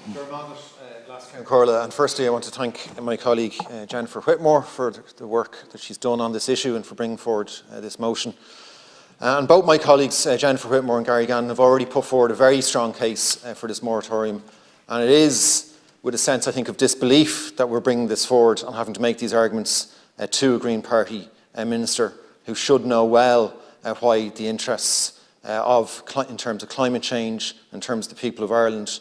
And firstly, I want to thank my colleague Jennifer Whitmore for the work that she's done on this issue and for bringing forward this motion. And both my colleagues, Jennifer Whitmore and Gary Gannon, have already put forward a very strong case for this moratorium. And it is with a sense, I think, of disbelief that we're bringing this forward and having to make these arguments to a Green Party minister who should know well why the interests in terms of climate change, in terms of the people of Ireland,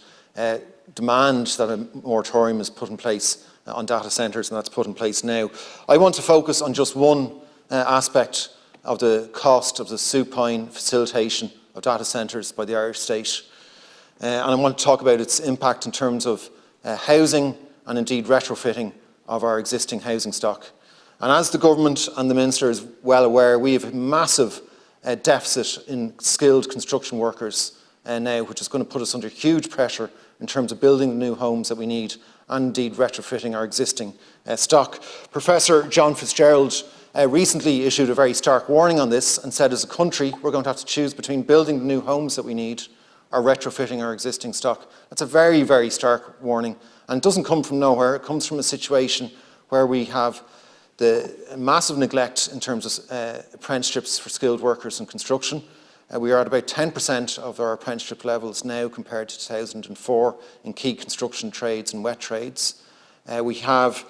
demand that a moratorium is put in place on data centres, and that's put in place now. I want to focus on just one aspect of the cost of the supine facilitation of data centres by the Irish state. And I want to talk about its impact in terms of housing and indeed retrofitting of our existing housing stock. And as the government and the minister is well aware, we have a massive deficit in skilled construction workers now, which is going to put us under huge pressure in terms of building the new homes that we need and indeed retrofitting our existing stock. Professor John Fitzgerald recently issued a very stark warning on this and said, as a country, we're going to have to choose between building the new homes that we need or retrofitting our existing stock. That's a very, very stark warning, and it doesn't come from nowhere. It comes from a situation where we have the massive neglect in terms of apprenticeships for skilled workers in construction. We are at about 10% of our apprenticeship levels now compared to 2004 in key construction trades and wet trades. We have,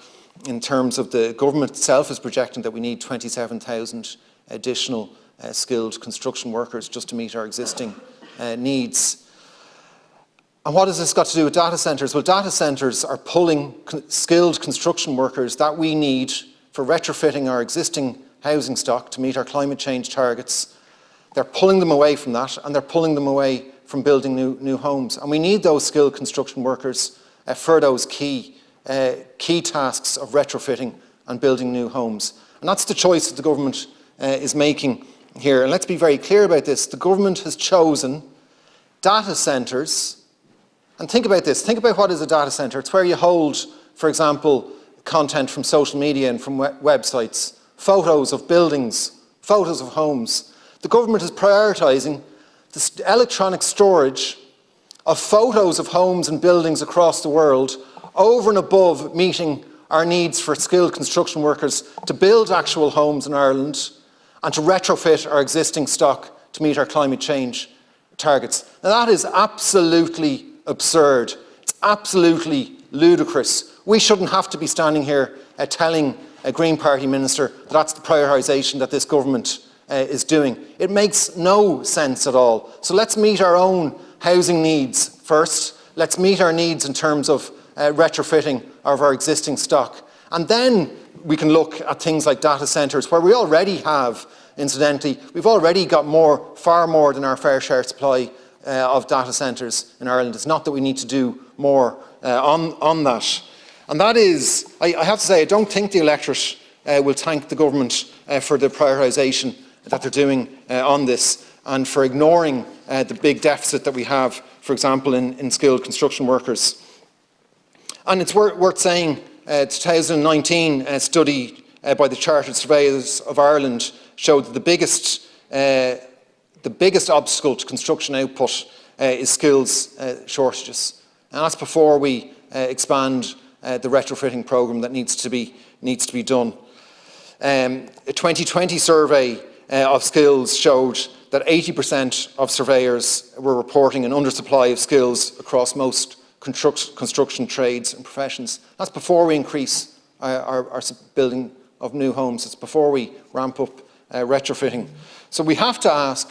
in terms of the government itself, is projecting that we need 27,000 additional skilled construction workers just to meet our existing needs. And what has this got to do with data centres? Well, data centres are pulling skilled construction workers that we need for retrofitting our existing housing stock to meet our climate change targets. They're pulling them away from that, and they're pulling them away from building new homes. And we need those skilled construction workers for those key tasks of retrofitting and building new homes. And that's the choice that the government is making here. And let's be very clear about this. The government has chosen data centres. And think about this. Think about what is a data centre. It's where you hold, for example, content from social media and from websites, photos of buildings, photos of homes. The government is prioritising the electronic storage of photos of homes and buildings across the world over and above meeting our needs for skilled construction workers to build actual homes in Ireland and to retrofit our existing stock to meet our climate change targets. Now that is absolutely absurd. It's absolutely ludicrous. We shouldn't have to be standing here telling a Green Party minister that that's the prioritisation that this government is doing. It makes no sense at all. So let's meet our own housing needs first. Let's meet our needs in terms of retrofitting of our existing stock. And then we can look at things like data centres, where we already have, incidentally, we've already got far more than our fair share supply of data centres in Ireland. It's not that we need to do more on that. And that is, I have to say, I don't think the electorate will thank the government for the prioritisation that they're doing on this and for ignoring the big deficit that we have, for example, in skilled construction workers. And it's worth saying, a 2019 study by the Chartered Surveyors of Ireland showed that the biggest obstacle to construction output is skills shortages. And that's before we expand the retrofitting programme that needs to be done. A 2020 survey of skills showed that 80% of surveyors were reporting an undersupply of skills across most construction trades and professions. That's before we increase our building of new homes. It's before we ramp up retrofitting. So we have to ask,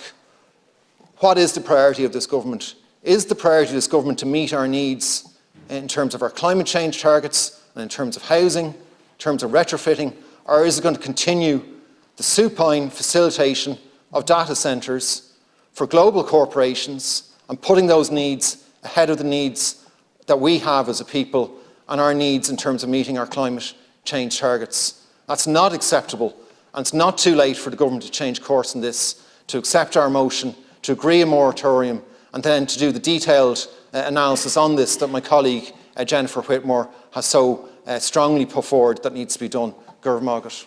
what is the priority of this government? Is the priority of this government to meet our needs in terms of our climate change targets and in terms of housing, in terms of retrofitting, or is it going to continue the supine facilitation of data centres for global corporations and putting those needs ahead of the needs that we have as a people and our needs in terms of meeting our climate change targets? That's not acceptable, and it's not too late for the government to change course in this, to accept our motion, to agree a moratorium, and then to do the detailed analysis on this that my colleague Jennifer Whitmore has so strongly put forward that needs to be done. Gurv Magat.